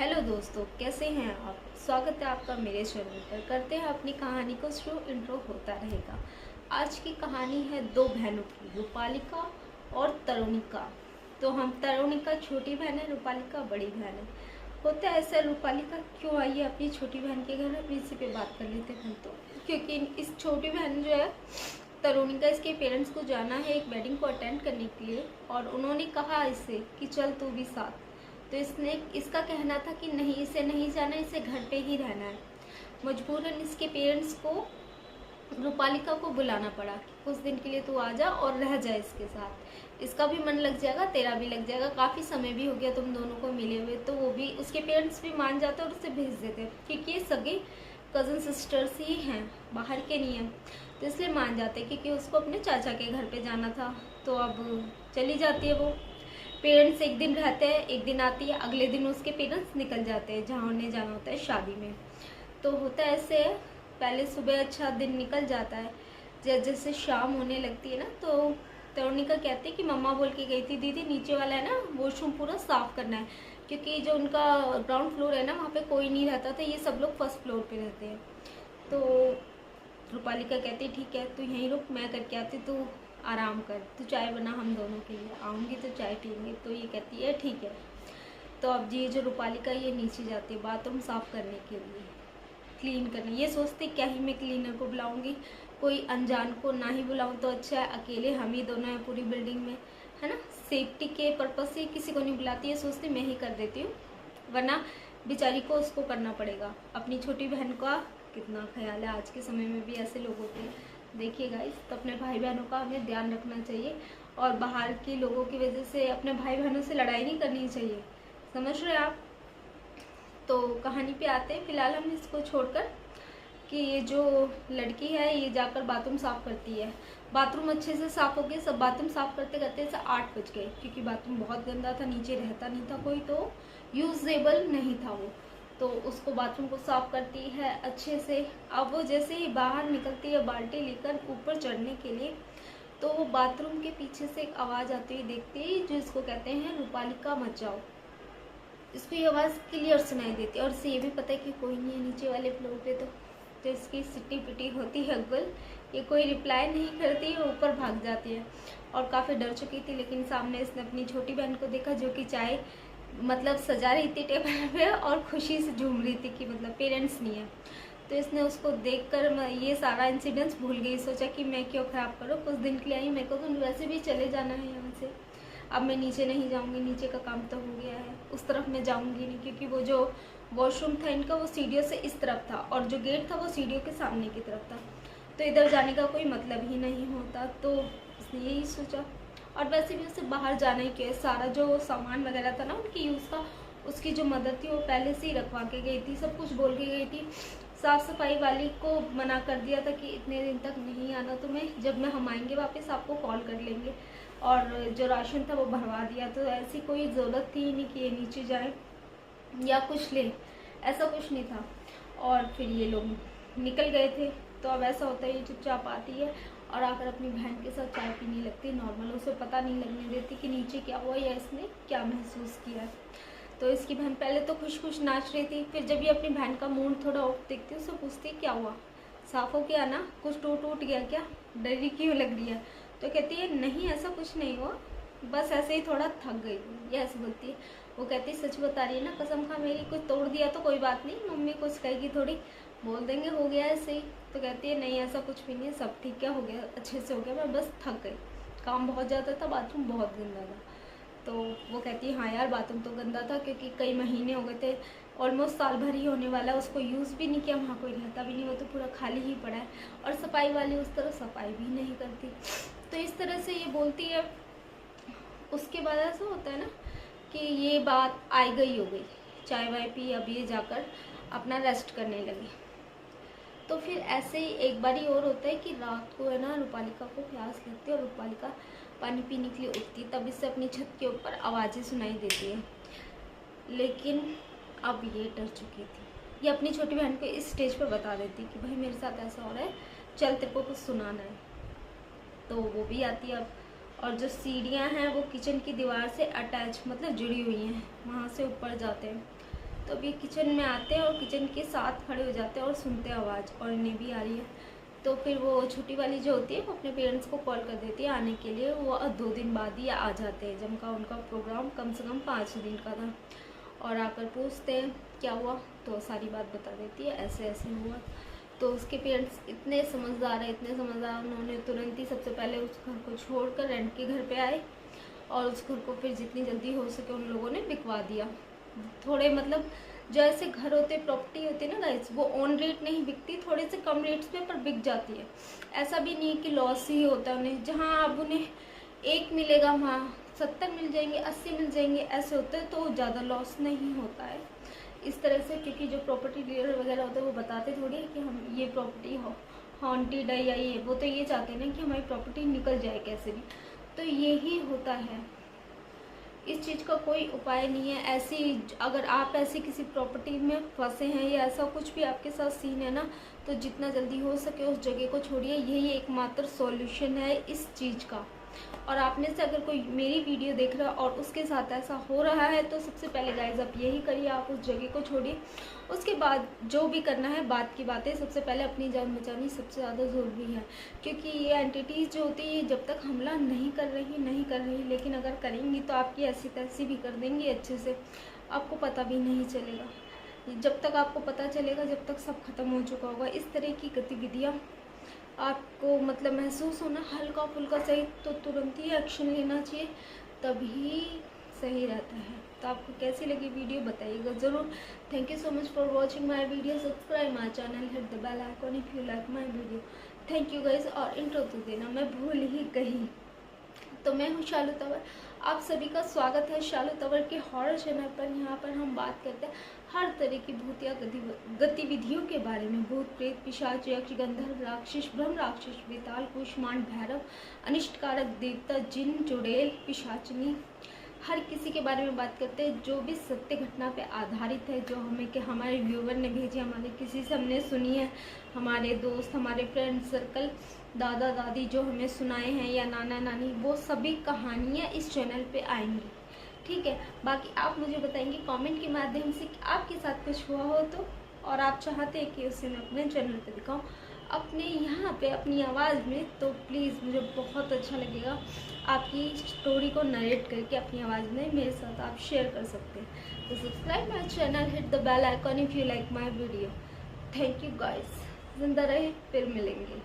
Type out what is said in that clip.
Hello दोस्तों, कैसे हैं आप। स्वागत है आपका मेरे चैनल पर। करते हैं अपनी कहानी को शुरू। इंट्रो होता रहेगा। आज की कहानी है दो बहनों की, रूपालिका और तरुणिका। तो हम तरुणिका छोटी बहन है, रूपालिका बड़ी बहन है। होता है ऐसा, रूपालिका क्यों आई है अपनी छोटी बहन के घर। अब इसी पे बात कर लेते हैं तो, क्योंकि इस छोटी बहन जो है तरुणिका, इसके पेरेंट्स को जाना है एक वेडिंग को अटेंड करने के लिए, और उन्होंने कहा इससे कि चल तू भी साथ। तो इसका कहना था कि नहीं, इसे नहीं जाना, इसे घर पे ही रहना है। मजबूरन इसके पेरेंट्स को रूपालिका को बुलाना पड़ा कि कुछ दिन के लिए तू आ जा और रह जा इसके साथ। इसका भी मन लग जाएगा, तेरा भी लग जाएगा, काफ़ी समय भी हो गया तुम दोनों को मिले हुए। तो वो भी, उसके पेरेंट्स भी मान जाते और उसे भेज देते, क्योंकि ये सगे कज़न सिस्टर्स ही हैं, बाहर के नहीं हैं। तो इसलिए मान जाते, क्योंकि उसको अपने चाचा के घर पे जाना था। तो अब चली जाती है वो। पेरेंट्स एक दिन रहते हैं, एक दिन आती है, अगले दिन उसके पेरेंट्स निकल जाते हैं जहाँ उन्हें जाना होता है शादी में। तो होता है ऐसे, पहले सुबह अच्छा दिन निकल जाता है, जैसे शाम होने लगती है ना, तो तरुणिका कहती है कि मम्मा बोल के गई थी दीदी, नीचे वाला है ना वॉशरूम पूरा साफ करना है, क्योंकि जो उनका ग्राउंड फ्लोर है ना, वहाँ पे कोई नहीं रहता था, ये सब लोग फर्स्ट फ्लोर पे रहते हैं। तो रूपालिका कहती है ठीक है, तू यहीं रुक, मैं करके आती, तू आराम कर, तू चाय बना हम दोनों के लिए, आऊँगी तो चाय पीएंगे। तो ये कहती है ठीक है। तो अब ये जो रूपालिका, ये नीचे जाती है बाथरूम साफ़ करने के लिए, क्लीन करने। ये सोचती क्या ही मैं क्लीनर को बुलाऊंगी, कोई अनजान को ना ही बुलाऊं तो अच्छा है, अकेले हम ही दोनों हैं पूरी बिल्डिंग में, है ना। सेफ्टी के पर्पज़ से किसी को नहीं बुलाती, ये सोचती मैं ही कर देती हूँ, वरना बेचारी को उसको करना पड़ेगा। अपनी छोटी बहन का कितना ख्याल है, आज के समय में भी ऐसे लोग होते हैं। देखिए गाइस, तो अपने भाई बहनों का हमें ध्यान रखना चाहिए, और बाहर के लोगों की वजह से अपने भाई बहनों से लड़ाई नहीं करनी चाहिए, समझ रहे आप। तो कहानी पे आते हैं। फिलहाल हम इसको छोड़कर कि ये जो लड़की है ये जाकर बाथरूम साफ़ करती है। बाथरूम अच्छे से साफ़ हो गए, सब बाथरूम साफ़ करते करते ऐसे 8 बज गए, क्योंकि बाथरूम बहुत गंदा था, नीचे रहता नहीं था कोई, तो यूजेबल नहीं था वो। तो उसको बाथरूम को साफ़ करती है अच्छे से। अब वो जैसे ही बाहर निकलती है बाल्टी लेकर ऊपर चढ़ने के लिए, तो वो बाथरूम के पीछे से एक आवाज़ आती हुई देखती है, जो इसको कहते हैं रूपालिका मत जाओ। इसको ये आवाज़ क्लियर सुनाई देती है, और इसे ये भी पता है कि कोई नहीं है नीचे वाले फ्लोर पे। तो इसकी सिटी पिटी होती है गुल, ये कोई रिप्लाई नहीं करती है, ऊपर भाग जाती है। और काफ़ी डर चुकी थी, लेकिन सामने इसने अपनी छोटी बहन को देखा, जो कि चाय मतलब सजा रही थी टेबल पे, और खुशी से झूम रही थी कि मतलब पेरेंट्स नहीं है। तो इसने उसको देखकर ये सारा इंसिडेंट्स भूल गई, सोचा कि मैं क्यों ख़राब करूँ, कुछ दिन के लिए आई, मेरे को तो वैसे भी चले जाना है यहाँ से, अब मैं नीचे नहीं जाऊँगी, नीचे का काम तो हो गया है, उस तरफ मैं जाऊँगी नहीं, क्योंकि वो जो वॉशरूम था इनका वो सीढ़ियों से इस तरफ था, और जो गेट था वो सीढ़ियों के सामने की तरफ था, तो इधर जाने का कोई मतलब ही नहीं होता। तो उसने यही सोचा, और वैसे भी उसे बाहर जाना ही क्यों है, सारा जो सामान वगैरह था ना उनकी यूज़ का, उसकी जो मदद थी वो पहले से ही रखवा के गई थी, सब कुछ बोल के गई थी। साफ़ सफाई वाली को मना कर दिया था कि इतने दिन तक नहीं आना तुम्हें, जब मैं हम आएंगे वापस आपको कॉल कर लेंगे, और जो राशन था वो भरवा दिया। तो ऐसी कोई ज़रूरत थी ही नहीं कि ये नीचे जाए या कुछ ले, ऐसा कुछ नहीं था। और फिर ये लोग निकल गए थे। तो अब ऐसा होता है, ये चुपचाप आती है और आकर अपनी बहन के साथ चाय पीने लगती, नॉर्मल, उसे पता नहीं लगने देती कि नीचे क्या हुआ या इसने क्या महसूस किया। तो इसकी बहन पहले तो खुश खुश नाच रही थी, फिर जब ये अपनी बहन का मूड थोड़ा ऑफ देखती है, उससे पूछती क्या हुआ, साफ हो गया ना, कुछ टूट टूट गया क्या, डरी क्यों लग रही है। तो कहती है नहीं ऐसा कुछ नहीं हुआ, बस ऐसे ही थोड़ा थक गई, ये ऐसे बोलती है। वो कहती है सच बता रही है ना, कसम खा मेरी, कुछ तोड़ दिया तो कोई बात नहीं, मम्मी कुछ कहेगी थोड़ी, बोल देंगे हो गया ऐसे ही। तो कहती है नहीं ऐसा कुछ भी नहीं है, सब ठीक है, हो गया, अच्छे से हो गया, मैं बस थक गई, काम बहुत ज़्यादा था, बाथरूम बहुत गंदा था। तो वो कहती है हाँ यार बाथरूम तो गंदा था, क्योंकि कई महीने हो गए थे, ऑलमोस्ट साल भर ही होने वाला है, उसको यूज़ भी नहीं किया, वहाँ कोई रहता भी नहीं, वो तो पूरा खाली ही पड़ा है, और सफाई वाली उस तरह सफाई भी नहीं करती। तो इस तरह से ये बोलती है। उसके बाद ऐसा होता है ना कि ये बात आई गई हो गई, चाय वाय पी, अब ये जाकर अपना रेस्ट करने लगे। तो फिर ऐसे ही एक बारी और होता है कि रात को है ना रूपालिका को प्यास लगती है, और रूपालिका पानी पीने के लिए उठती है, तब इससे अपनी छत के ऊपर आवाज़ें सुनाई देती है। लेकिन अब ये डर चुकी थी, ये अपनी छोटी बहन को इस स्टेज पर बता देती कि भाई मेरे साथ ऐसा हो रहा है, चल तेरे को कुछ सुनाना है। तो वो भी आती है अब, और जो सीढ़ियाँ हैं वो किचन की दीवार से अटैच मतलब जुड़ी हुई हैं, वहाँ से ऊपर जाते हैं। तो अब ये किचन में आते हैं और किचन के साथ खड़े हो जाते हैं और सुनते हैं आवाज़, और इन्हें भी आ रही है। तो फिर वो छोटी वाली जो होती है वो अपने पेरेंट्स को कॉल कर देती है आने के लिए। वो 2 दिन बाद ही आ जाते हैं, जब का उनका प्रोग्राम कम से कम 5 दिन का था। और आकर पूछते हैं क्या हुआ, तो सारी बात बता देती है, ऐसे ऐसे हुआ। तो उसके पेरेंट्स इतने समझदार हैं, इतने समझदार, उन्होंने तुरंत ही सबसे पहले उस घर को छोड़कर रेंट के घर पे आए, और उस घर को फिर जितनी जल्दी हो सके उन लोगों ने बिकवा दिया। थोड़े मतलब जैसे घर होते, प्रॉपर्टी होती है ना गाइस, वो ऑन रेट नहीं बिकती, थोड़े से कम रेट्स पे पर बिक जाती है। ऐसा भी नहीं है कि लॉस ही होता है उन्हें। जहाँ अब उन्हें 1 मिलेगा वहाँ 70 मिल जाएंगे, 80 मिल जाएंगे, ऐसे होते हैं, तो ज़्यादा लॉस नहीं होता है इस तरह से। क्योंकि जो प्रॉपर्टी डीलर वगैरह होते हैं वो बताते थोड़ी है कि हम ये प्रॉपर्टी हॉन्टेड है या ये, वो तो ये चाहते हैं ना कि हमारी प्रॉपर्टी निकल जाए कैसे भी। तो यही होता है, इस चीज़ का कोई उपाय नहीं है। ऐसी अगर आप ऐसी किसी प्रॉपर्टी में फंसे हैं या ऐसा कुछ भी आपके साथ सीन है ना, तो जितना जल्दी हो सके उस जगह को छोड़िए। यही एकमात्र सॉल्यूशन है इस चीज़ का। और आप में से अगर कोई मेरी वीडियो देख रहा है और उसके साथ ऐसा हो रहा है, तो सबसे पहले गाइज आप यही करिए, आप उस जगह को छोड़िए। उसके बाद जो भी करना है, बात की बात है, सबसे पहले अपनी जान बचानी सबसे ज़्यादा ज़रूरी है। क्योंकि ये एंटिटीज़ जो होती है जब तक हमला नहीं कर रही, लेकिन अगर करेंगी तो आपकी ऐसी तैसी भी कर देंगी अच्छे से, आपको पता भी नहीं चलेगा। जब तक आपको पता चलेगा, जब तक सब खत्म हो चुका होगा। इस तरह की गतिविधियाँ आपको मतलब महसूस होना हल्का फुल्का सही, तो तुरंत ही एक्शन लेना चाहिए, तभी सही रहता है। तो आपको कैसी लगी वीडियो बताइएगा ज़रूर। Thank you so much for watching my video. Subscribe my channel, hit the bell icon if you like my video. Thank you guys. और इंट्रो तो देना मैं भूल ही गई। तो मैं हूँ शालू तंवर, आप सभी का स्वागत है शालू तंवर के हॉरर चैनल पर। यहाँ पर हम बात करते हैं हर तरह की भूतिया गतिविधियों के बारे में। भूत प्रेत, पिशाच, यक्ष, गंधर्व, राक्षस, ब्रह्म राक्षस, बेताल, कुष्मांड, भैरव, अनिष्टकारक देवता, जिन, चुड़ैल, पिशाचनी, हर किसी के बारे में बात करते हैं जो भी सत्य घटना पे आधारित है, जो हमारे व्यूवर ने भेजी, हमारे किसी से हमने सुनी है, हमारे दोस्त, हमारे फ्रेंड सर्कल, दादा दादी जो हमें सुनाए हैं, या नाना नानी, वो सभी कहानियाँ इस चैनल पे आएंगी। ठीक है, बाकी आप मुझे बताएंगे कमेंट के माध्यम से कि आपके साथ कुछ हुआ हो तो, और आप चाहते हैं कि उसे मैं अपने चैनल पे दिखाऊं अपने यहाँ पे अपनी आवाज़ में, तो प्लीज़ मुझे बहुत अच्छा लगेगा। आपकी स्टोरी को नरेट करके अपनी आवाज़ में मेरे साथ आप शेयर कर सकते हैं। तो subscribe my channel, hit the bell icon if you like my video. Thank you guys. जिंदा रहे, फिर मिलेंगे।